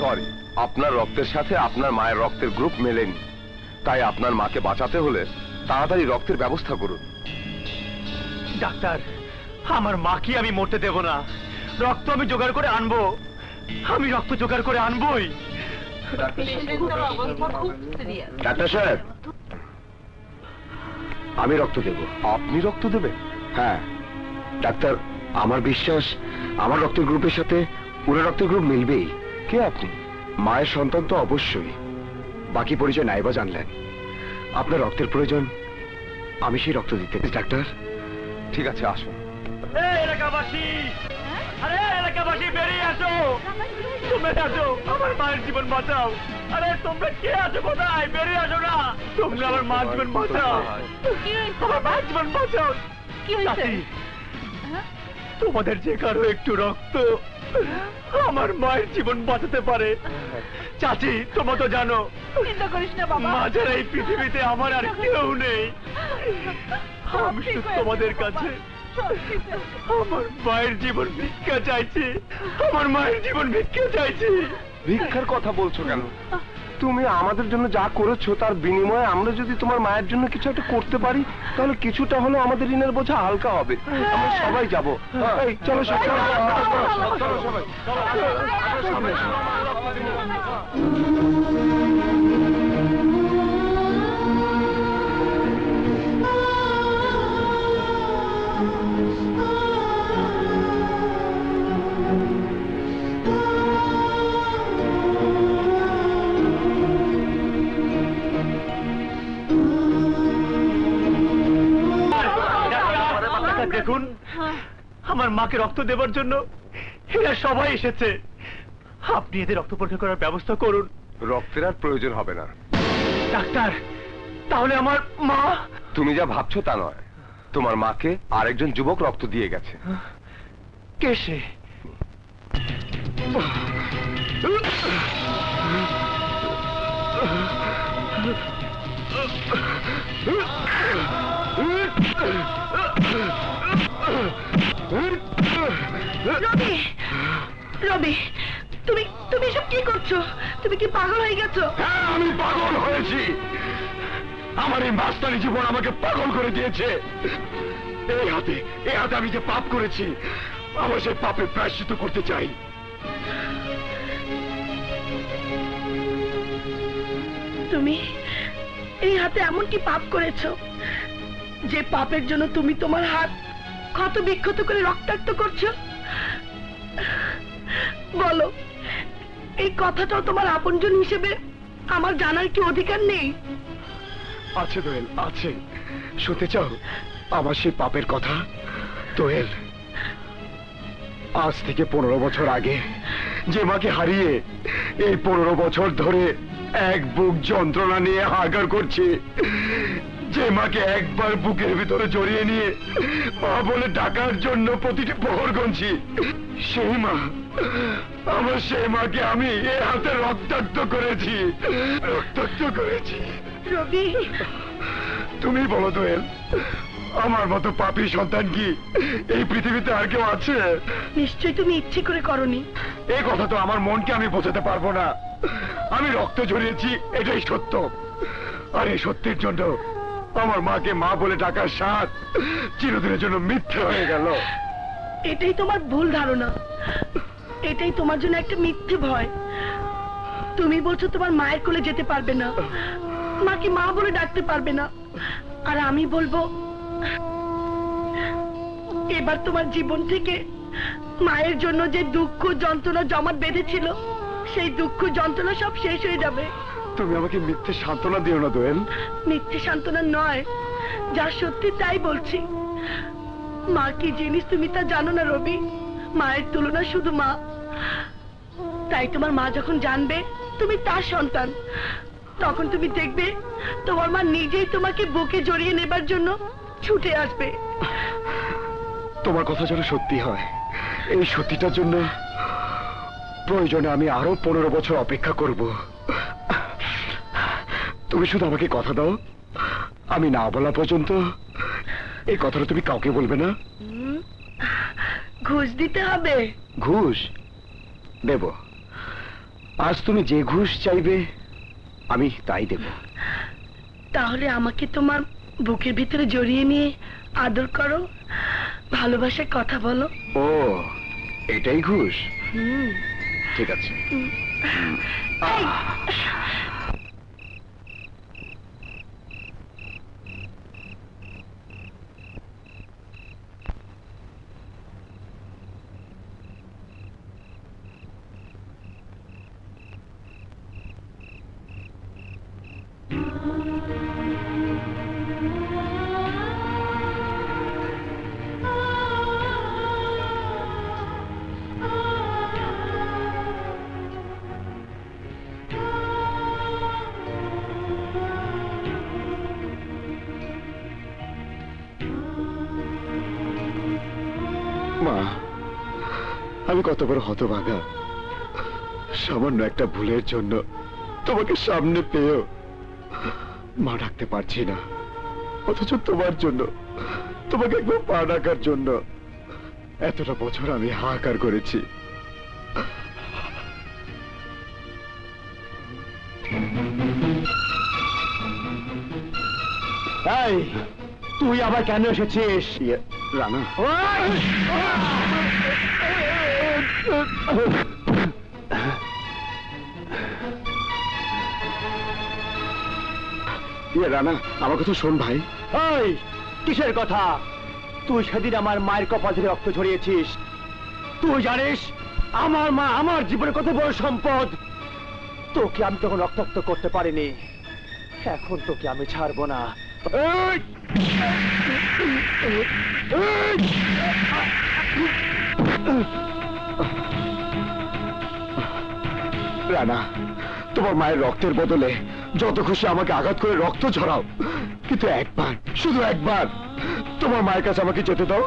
Sorry, আপনার রক্তের সাথে আপনার মায়ের রক্তের গ্রুপ মেলেনি, তাই আপনার মাকে বাঁচাতে হলে তাড়াতাড়ি রক্তের ব্যবস্থা করুন। ডাক্তার, আমার মাকে আমি মরতে দেব না। রক্ত আমি জোগাড় করে আনবো, আমি রক্ত জোগাড় করে আনবই। ডাক্তার সাহেব, আমি রক্ত দেব। আপনি রক্ত দেবেন? হ্যাঁ ডাক্তার, আমার বিশ্বাস আমার রক্তের গ্রুপের সাথে পুরো রক্তের গ্রুপ মিলবেই। কে আপনি? মায়ের সন্তান তো অবশ্যই, বাকি পরিচয় নাইবা জানলেন। আপনার রক্তের প্রয়োজন, আমি সেই রক্ত দিতে। ডাক্তার ঠিক আছে, আসুন। এলাকাবাসী, আরে এলাকাবাসী বেরিয়ে আসো, তোমরা আসো, আমার মায়ের জীবন বাঁচাও। আরে তোমরা কে আছো, কোথায়? বেরিয়ে আসো না, তোমরা আমার মায়ের জীবন বাঁচাও, আমার মায়ের জীবন বাঁচাও। কি হয়েছে? তোমাদের যে কারো একটু রক্ত আমার মায়ের জীবন বাঁচাতে পারে। চাচি, তোমরা তো জানো চিন্তা করিস না বাবা, মা ছাড়া এই পৃথিবীতে আমার আর কেউ নেই। আমি শুধু তোমাদের কাছে আমার মায়ের জীবন ভিক্ষা চাইছি, আমার মায়ের জীবন ভিক্ষা চাইছি। ভিক্ষার কথা বলছো কেন? তুমি আমাদের জন্য যা করেছো তার বিনিময়ে আমরা যদি তোমার মায়ের জন্য কিছু একটা করতে পারি, তাহলে কিছুটা হলেও আমাদের ঋণের বোঝা হালকা হবে। আমরা সবাই যাবো। এই চলো চলো সবাই। দেখুন, আমার মাকে রক্ত দেবার জন্য এরা সবাই এসেছে। আপনি এদের রক্ত পরীক্ষা করার ব্যবস্থা করুন। রক্তের আর প্রয়োজন হবে না ডাক্তার, তাহলে আমার মা? তুমি যা ভাবছো তা নয়, তোমার মাকে আরেকজন যুবক রক্ত দিয়ে গেছে। কে সে? রবি, রবি, তুমি তুমি এসব কি করছো? তুমি কি পাগল হয়ে গেছো? হ্যাঁ, আমি পাগল হয়েছি। আমার এই মাস্তানি জীবন আমাকে পাগল করে দিয়েছে। এই হাতে আমি যে পাপ করেছি, আমার সেই পাপের প্রায়শ্চিত্ত করতে চাই। তুমি এই হাতে এমন কি পাপ করেছো যে পাপের জন্য তুমি তোমার হাত ক্ষত বিক্ষত করে রক্তাক্ত করছো? বলো, এই কথাটাও তোমার আপনজন হিসেবে আমার জানার কি অধিকার নেই? আছে দোয়েল, আছে। শুনতে চাও আমার সেই পাপের কথা? দোয়েল, আজ থেকে 15 বছর আগে যে মাকে হারিয়ে এই 15 বছর ধরে এক বুক যন্ত্রণা নিয়ে হাহাকার করছি, যে মাকে একবার বুকের ভিতরে জড়িয়ে নিয়ে মা বলে ডাকার জন্য প্রতিটি প্রহর গুনছি, সেই মা, আমার সেই মাকে আমি এ হাতে রক্তাক্ত করেছি। রবি, তুমি বলো দোয়েল, আমার মতো পাপী সন্তান কি এই পৃথিবীতে আর কেউ আছে? নিশ্চয়ই তুমি ইচ্ছে করে করনি। এই কথা তো আমার মনকে আমি বোঝাতে পারবো না। আমি রক্ত ঝরিয়েছি, এটাই সত্য। আর এই সত্যের জন্য আমার মাকে মা বলে ডাকার স্বাদ চিরদিনের জন্য মিথ্যে হয়ে গেল। এটাই তোমার ভুল ধারণা, এটাই তোমার জন্য একটা মিথ্যে ভয়। তুমি বলছো তোমার মায়ের কোলে যেতে পারবে না, মাকে মা বলে ডাকতে পারবে না, আর আমি বলবো এবার তোমার জীবন থেকে মায়ের জন্য যে দুঃখ যন্ত্রণা জমাট বেঁধেছিল, সেই দুঃখ যন্ত্রণা সব শেষ হয়ে যাবে। তুমি আমাকে মিথ্যে সান্ত্বনা দিও না দোয়েল। মিথ্যে সান্ত্বনা নয়, যা সত্যি তাই বলছি। মা কি জিনিস তুমি তা জানো না রবি। মায়ের তুলনা শুধু মা। তাই তোমার মা যখন জানবে তুমি তার সন্তান, তখন তুমি দেখবে তোমার মা নিজেই তোমাকে বুকে জড়িয়ে নেবার জন্য ছুটে আসবে। তোমার কথা যেন সত্যি হয়, এই সত্যিটার জন্য প্রয়োজনে আমি আরো 15 বছর অপেক্ষা করব। তুমি শুধু আমাকে কথা দাও, আমি না বলা পর্যন্ত এই কথাটা তুমি কাউকে বলবে না। ঘুষ দিতে হবে। ঘুষ দেব, আজ তুমি যে ঘুষ চাইবে আমি তাই দেব। তাহলে আমাকে তোমার বুকের ভিতরে জড়িয়ে নিয়ে আদর করো, ভালোবাসার কথা বলো। ও, এটাই ঘুষ? হুম। ঠিক আছে। এই, মা, আমি কত বড় হতভাগা। সামান্য একটা ভুলের জন্য তোমাকে সামনে পেয়েও মা ডাকতে পারছি না, অথচ তোমার জন্য, তোমাকে একবার পা ডাকার জন্য এতটা বছর আমি হাহাকার করেছি। এই, তুই আবার কেন এসেছিস? রানা, রানা, আমার কথা শোন ভাই। এই, কিসের কথা? তুই সেদিন আমার মায়ের কপাল থেকে রক্ত ঝরিয়েছিস। তুই জানিস আমার মা আমার জীবনের কত বড় সম্পদ। তোকে আমি তখন রক্তাক্ত করতে পারিনি, এখন তোকে আমি ছাড়বো না। এই! রানা, তোমার মায়ের রক্তের বদলে যত খুশি আমাকে আঘাত করে রক্ত ঝরাও, কিন্তু একবার, শুধু একবার তোমার মায়ের কাছে আমাকে যেতে দাও।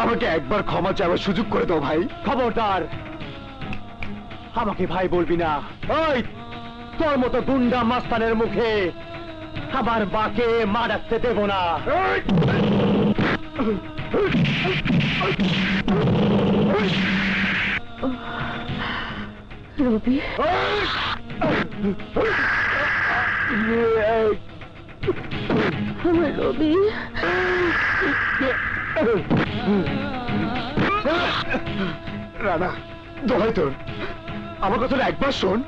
আমাকে একবার ক্ষমা চাওয়ার সুযোগ করে দাও ভাই। খবরদার, আমাকে ভাই বলবি না। ওই, তোর মতো গুন্ডা মাস্তানের মুখে আমার মাকে মা ডাকতে দেব না। রবি, আমার রবি। রানা, দোহাই তোর, আমার কথাটা একবার শোন।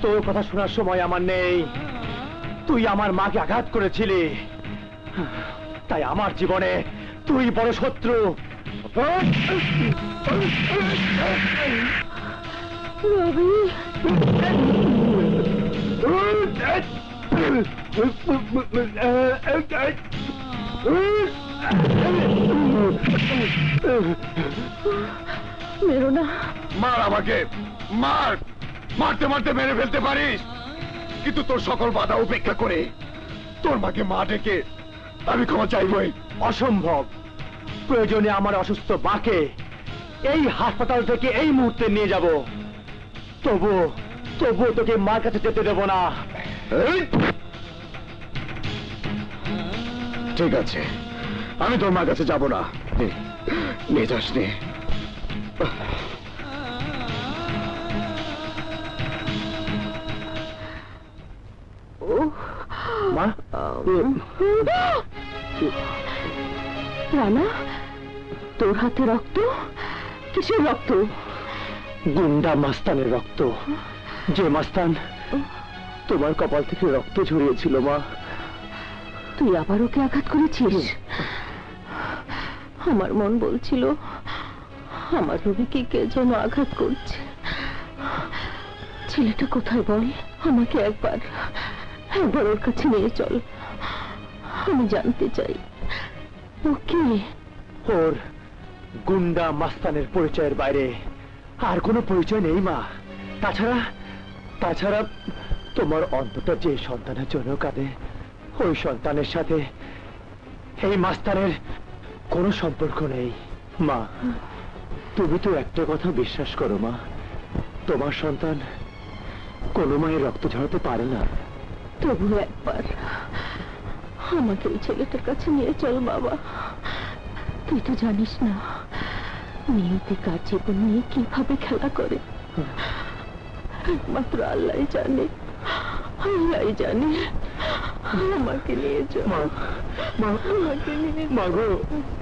তোর কথা শোনার সময় আমার নেই। তুই আমার মাকে আঘাত করেছিলি, তাই আমার জীবনে তুই বড় শত্রু। রবি, মেরো না। মার আমাকে, মার, মারতে মারতে মেরে ফেলতে পারিস, কিন্তু তোর সকল বাধা উপেক্ষা করে তোর মাকে মা ডেকে আমি ক্ষমা চাইবই। অসম্ভব। প্রয়োজনে আমার অসুস্থ মাকে এই হাসপাতাল থেকে এই মুহূর্তে নিয়ে যাব, তবু তোকে মার কাছে যেতে দেব না। এই! ঠিক আছে, আমি তোর মার কাছে যাব না। নিয়ে যাস নে। মা, রানা, তোর হাতে রক্ত? কিসের রক্ত? গুন্ডা মাস্তানের রক্ত। যে মাস্তান তোমার কপাল থেকে রক্ত ঝরিয়েছিল। মা, তুই আবার ওকে আঘাত করেছিস? আমার মন বলছিল আমার রবিকে কে যেন আঘাত করছে। ছেলেটা কোথায় বল? আমাকে একবার ওর কাছে নিয়ে চল, আমি জানতে চাই ও কে। ওর গুন্ডা মাস্তানের পরিচয়ের বাইরে আর কোনো পরিচয় নেই মা। তাছাড়া তোমার অন্তটা যে সন্তানের জন্য কাঁদে, ওই সন্তানের সাথে এই মাস্তানের কোনো সম্পর্ক নেই। মা, তুমি তো একটা কথা বিশ্বাস করো মা, তোমার সন্তান কোনো মায়ের রক্ত ঝরাতে পারে না। তবু একবার আমাকে ওই ছেলেটার কাছে নিয়ে চল বাবা। তুই তো জানিস না নিয়তি কার জীবন নিয়ে কিভাবে খেলা করে। একমাত্র আল্লাহ জানে, আল্লাহ জানে। আমাকে নিয়ে যাও, আমাকে নিয়ে মাগো